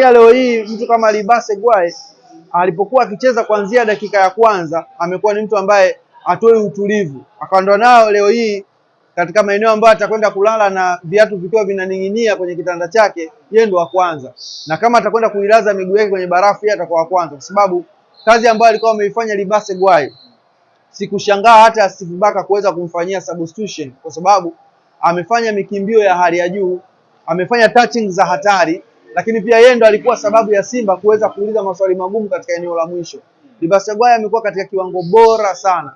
ukiangalia leo hii mtu kama Libase Gwaye alipokuwa akicheza kuanzia dakika ya kwanza amekuwa ni mtu ambaye atoi utulivu. Akaondoa nao leo hii katika maeneo ambayo atakwenda kulala na viatu vikiwa vinaning'inia kwenye kitanda chake, yeye ndo wa kwanza. Na kama atakwenda kuilaza miguu yake kwenye barafu, yeye atakuwa wa kwanza, kwa sababu kazi ambayo alikuwa ameifanya Libase Gwaye, sikushangaa hata Steve Barker kuweza kumfanyia substitution, kwa sababu amefanya mikimbio ya hali ya juu, amefanya touching za hatari, lakini pia yeye ndo alikuwa sababu ya Simba kuweza kuuliza maswali magumu katika eneo la mwisho. Libase Gwaye amekuwa katika kiwango bora sana.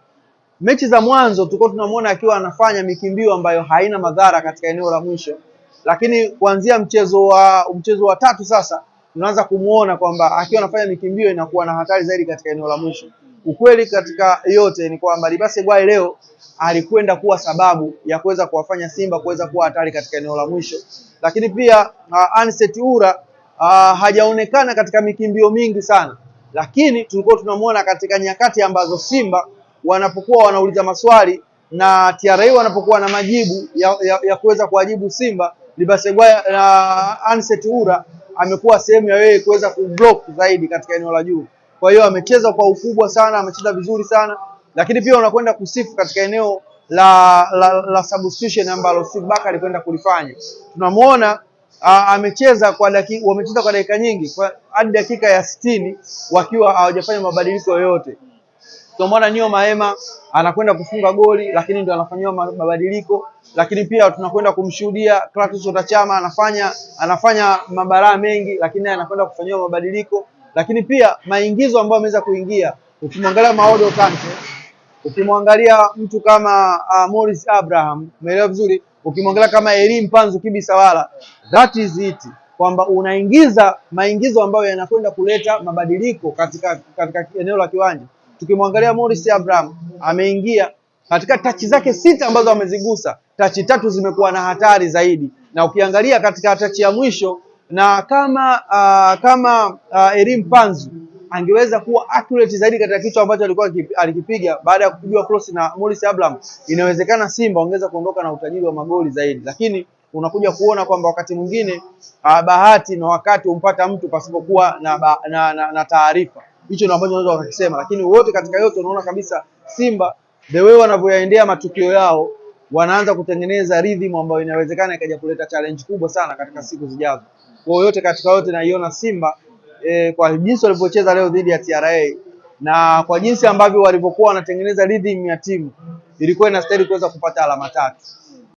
Mechi za mwanzo tulikuwa tunamuona akiwa anafanya mikimbio ambayo haina madhara katika eneo la mwisho, lakini kuanzia mchezo wa tatu sasa tunaanza kumuona kwamba akiwa anafanya mikimbio inakuwa na hatari zaidi katika eneo la mwisho. Ukweli katika yote ni kwamba Libase Gwaye leo alikwenda kuwa sababu ya kuweza kuwafanya Simba kuweza kuwa hatari katika eneo la mwisho. Lakini pia Anset Oura hajaonekana katika mikimbio mingi sana, lakini tulikuwa tunamuona katika nyakati ambazo Simba wanapokuwa wanauliza maswali na TRA wanapokuwa na majibu ya kuweza kuwajibu Simba, Libase Gwaye na Anset Oura amekuwa sehemu ya yeye kuweza kublock zaidi katika eneo la juu. Kwa hiyo amecheza kwa ukubwa sana, amecheza vizuri sana, lakini pia unakwenda kusifu katika eneo la substitution ambalo Steve Barker alikwenda kulifanya. Tunamuona wamecheza kwa dakika nyingi hadi dakika ya 60 wakiwa hawajafanya mabadiliko yoyote. Tunamuona Nio Maema anakwenda kufunga goli lakini ndio anafanywa mabadiliko, lakini pia tunakwenda kumshuhudia Clatous Chota Chama anafanya mabaraa mengi lakini anakwenda kufanywa mabadiliko. Lakini pia maingizo ambayo ameweza kuingia, ukimwangalia Maodo Kante, ukimwangalia mtu kama Morris Abraham, umeelewa vizuri, ukimwangalia kama Elie Mpanzu Kibisawala, that is it, kwamba unaingiza maingizo ambayo yanakwenda kuleta mabadiliko katika eneo la kiwanja. Tukimwangalia Morris Abraham ameingia katika tachi zake 6 ambazo amezigusa, tachi 3 zimekuwa na hatari zaidi, na ukiangalia katika tachi ya mwisho na kama Elie Mpanzu angeweza kuwa accurate zaidi katika kichwa ambacho alikuwa alikipiga baada ya kupigiwa cross na Morris Abraham, inawezekana Simba ongeza kuondoka na utajiri wa magoli zaidi. Lakini unakuja kuona kwamba wakati mwingine bahati na wakati umpata mtu pasipokuwa na taarifa. Hicho ndio ambacho unaweza ukisema, lakini wote katika yote unaona kabisa Simba the way wanavyoyaendea matukio yao wanaanza kutengeneza rhythm ambayo inawezekana ikaja kuleta challenge kubwa sana katika siku zijazo. Kwa yote katika yote naiona Simba kwa jinsi walivyocheza leo dhidi ya TRA na kwa jinsi ambavyo walivyokuwa wanatengeneza rhythm ya timu, ilikuwa inastahili kuweza kupata alama 3.